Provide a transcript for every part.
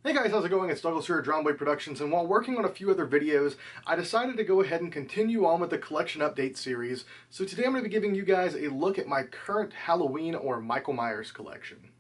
Hey guys, how's it going? It's Douglas here at Drawn Boy Productions, and while working on a few other videos, I decided to go ahead and continue on with the collection update series. So today I'm going to be giving you guys a look at my current Halloween or Michael Myers collection.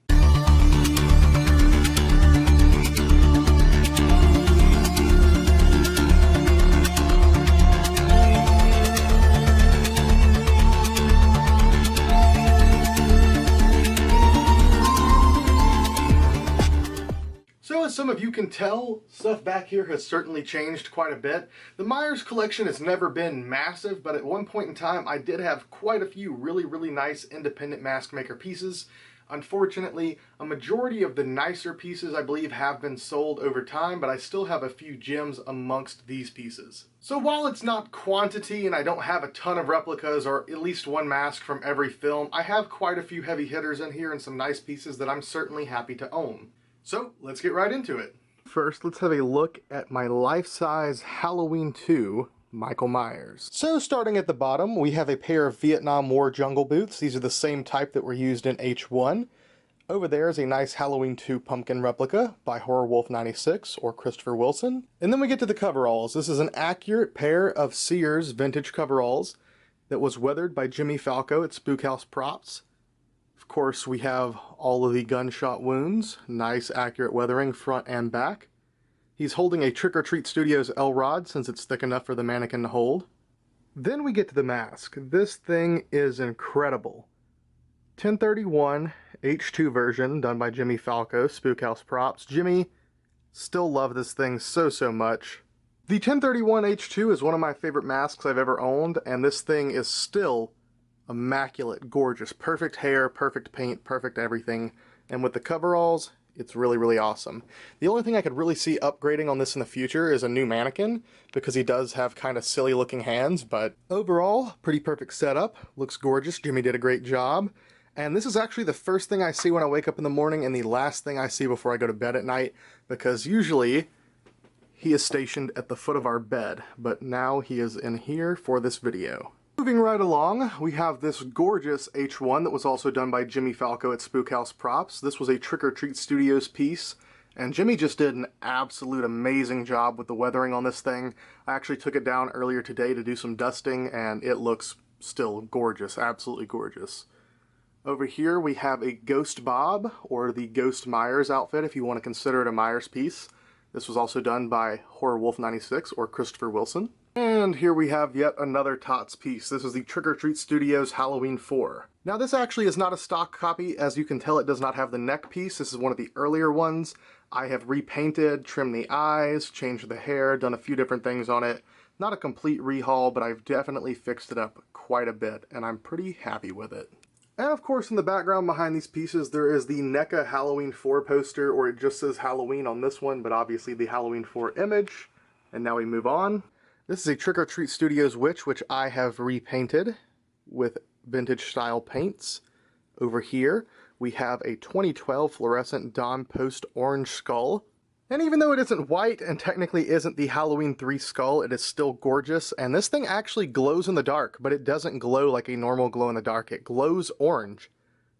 So as some of you can tell, stuff back here has certainly changed quite a bit. The Myers collection has never been massive, but at one point in time I did have quite a few really nice independent mask maker pieces. Unfortunately, a majority of the nicer pieces I believe have been sold over time, but I still have a few gems amongst these pieces. So while it's not quantity and I don't have a ton of replicas or at least one mask from every film, I have quite a few heavy hitters in here and some nice pieces that I'm certainly happy to own. So let's get right into it. First, let's have a look at my life-size Halloween 2 Michael Myers. So starting at the bottom, we have a pair of Vietnam War jungle boots. These are the same type that were used in H1. Over there is a nice Halloween 2 pumpkin replica by Horror Wolf 96 or Christopher Wilson. And then we get to the coveralls. This is an accurate pair of Sears vintage coveralls that was weathered by Jimmy Falco at Spookhouse Props. Of course, we have all of the gunshot wounds, nice accurate weathering front and back. He's holding a Trick or Treat Studios L-Rod since it's thick enough for the mannequin to hold. Then we get to the mask. This thing is incredible. 1031 H2 version done by Jimmy Falco, Spookhouse Props. Jimmy, still love this thing so much. The 1031 H2 is one of my favorite masks I've ever owned, and this thing is still immaculate, gorgeous, perfect hair, perfect paint, perfect everything. And with the coveralls, it's really awesome. The only thing I could really see upgrading on this in the future is a new mannequin, because he does have kind of silly looking hands, but overall, pretty perfect setup. Looks gorgeous. Jimmy did a great job. And this is actually the first thing I see when I wake up in the morning and the last thing I see before I go to bed at night, because usually he is stationed at the foot of our bed, but now he is in here for this video. Moving right along, we have this gorgeous H1 that was also done by Jimmy Falco at Spookhouse Props. This was a Trick or Treat Studios piece, and Jimmy just did an absolute amazing job with the weathering on this thing. I actually took it down earlier today to do some dusting, and it looks still gorgeous, absolutely gorgeous. Over here we have a Ghost Bob, or the Ghost Myers outfit if you want to consider it a Myers piece. This was also done by Horror Wolf 96 or Christopher Wilson. And here we have yet another Tots piece. This is the Trick or Treat Studios Halloween 4. Now this actually is not a stock copy. As you can tell, it does not have the neck piece. This is one of the earlier ones. I have repainted, trimmed the eyes, changed the hair, done a few different things on it. Not a complete rehaul, but I've definitely fixed it up quite a bit, and I'm pretty happy with it. And of course, in the background behind these pieces, there is the NECA Halloween 4 poster, or it just says Halloween on this one, but obviously the Halloween 4 image. And now we move on. This is a Trick or Treat Studios Witch, which I have repainted with vintage style paints. Over here, we have a 2012 fluorescent Dawn Post orange skull. And even though it isn't white and technically isn't the Halloween 3 skull, it is still gorgeous. And this thing actually glows in the dark, but it doesn't glow like a normal glow in the dark. It glows orange.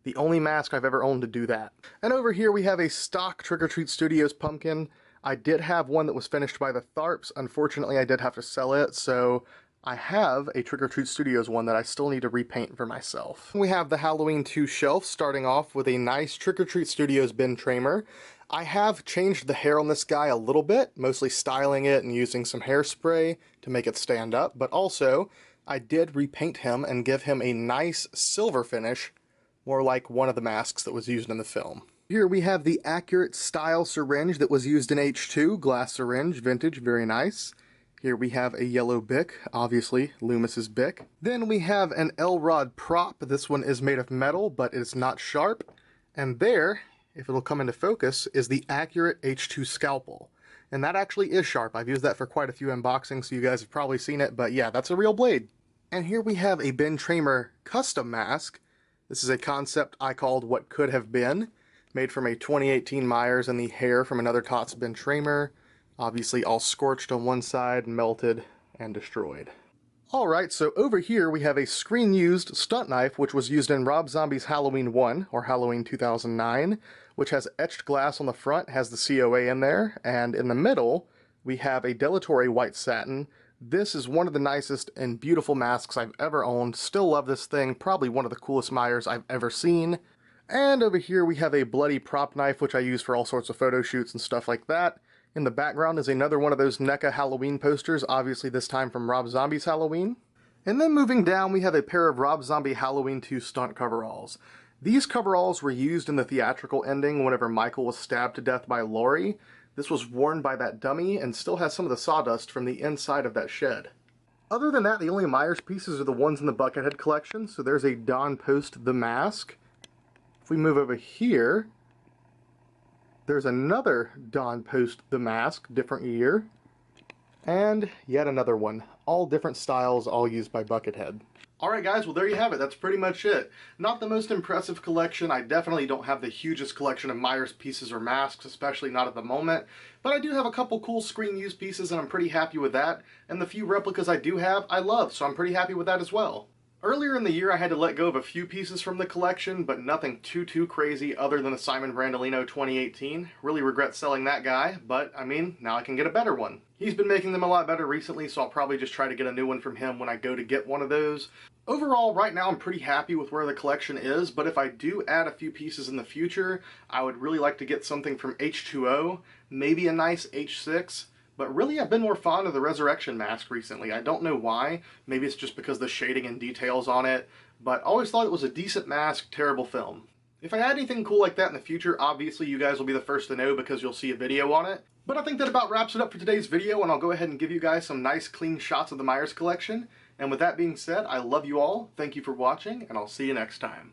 The only mask I've ever owned to do that. And over here we have a stock Trick or Treat Studios pumpkin. I did have one that was finished by the Tharps. Unfortunately, I did have to sell it, so I have a Trick or Treat Studios one that I still need to repaint for myself. We have the Halloween 2 shelf, starting off with a nice Trick or Treat Studios bin tramer. I have changed the hair on this guy a little bit, mostly styling it and using some hairspray to make it stand up, but also I did repaint him and give him a nice silver finish, more like one of the masks that was used in the film. Here we have the accurate style syringe that was used in H2, glass syringe, vintage, very nice. Here we have a yellow Bic, obviously Loomis's Bic. Then we have an L-Rod prop. This one is made of metal, but it's not sharp. And there, if it'll come into focus, is the accurate H2 scalpel. And that actually is sharp. I've used that for quite a few unboxings, so you guys have probably seen it, but yeah, that's a real blade. And here we have a Ben Tramer custom mask. This is a concept I called What Could Have Been, made from a 2018 Myers and the hair from another Tots Ben Tramer. Obviously all scorched on one side, melted, and destroyed. Alright, so over here we have a screen-used stunt knife, which was used in Rob Zombie's Halloween 1, or Halloween 2009, which has etched glass on the front, has the COA in there, and in the middle we have a Delatory white satin. This is one of the nicest and beautiful masks I've ever owned. Still love this thing, probably one of the coolest Myers I've ever seen. And over here we have a bloody prop knife, which I use for all sorts of photo shoots and stuff like that. In the background is another one of those NECA Halloween posters, obviously this time from Rob Zombie's Halloween. And then moving down, we have a pair of Rob Zombie Halloween 2 stunt coveralls. These coveralls were used in the theatrical ending whenever Michael was stabbed to death by Laurie. This was worn by that dummy and still has some of the sawdust from the inside of that shed. Other than that, the only Myers pieces are the ones in the Buckethead collection. So there's a Don Post the Mask. If we move over here, there's another Don Post the Mask, different year. And yet another one. All different styles, all used by Buckethead. Alright guys, well there you have it. That's pretty much it. Not the most impressive collection. I definitely don't have the hugest collection of Myers pieces or masks, especially not at the moment. But I do have a couple cool screen-used pieces and I'm pretty happy with that. And the few replicas I do have, I love, so I'm pretty happy with that as well. Earlier in the year I had to let go of a few pieces from the collection, but nothing too crazy other than the Simon Brandolino 2018. Really regret selling that guy, but I mean, now I can get a better one. He's been making them a lot better recently, so I'll probably just try to get a new one from him when I go to get one of those. Overall, right now I'm pretty happy with where the collection is, but if I do add a few pieces in the future, I would really like to get something from H2O, maybe a nice H6. But really, I've been more fond of the Resurrection mask recently. I don't know why. Maybe it's just because the shading and details on it. But I always thought it was a decent mask, terrible film. If I add anything cool like that in the future, obviously you guys will be the first to know because you'll see a video on it. But I think that about wraps it up for today's video, and I'll go ahead and give you guys some nice clean shots of the Myers collection. And with that being said, I love you all, thank you for watching, and I'll see you next time.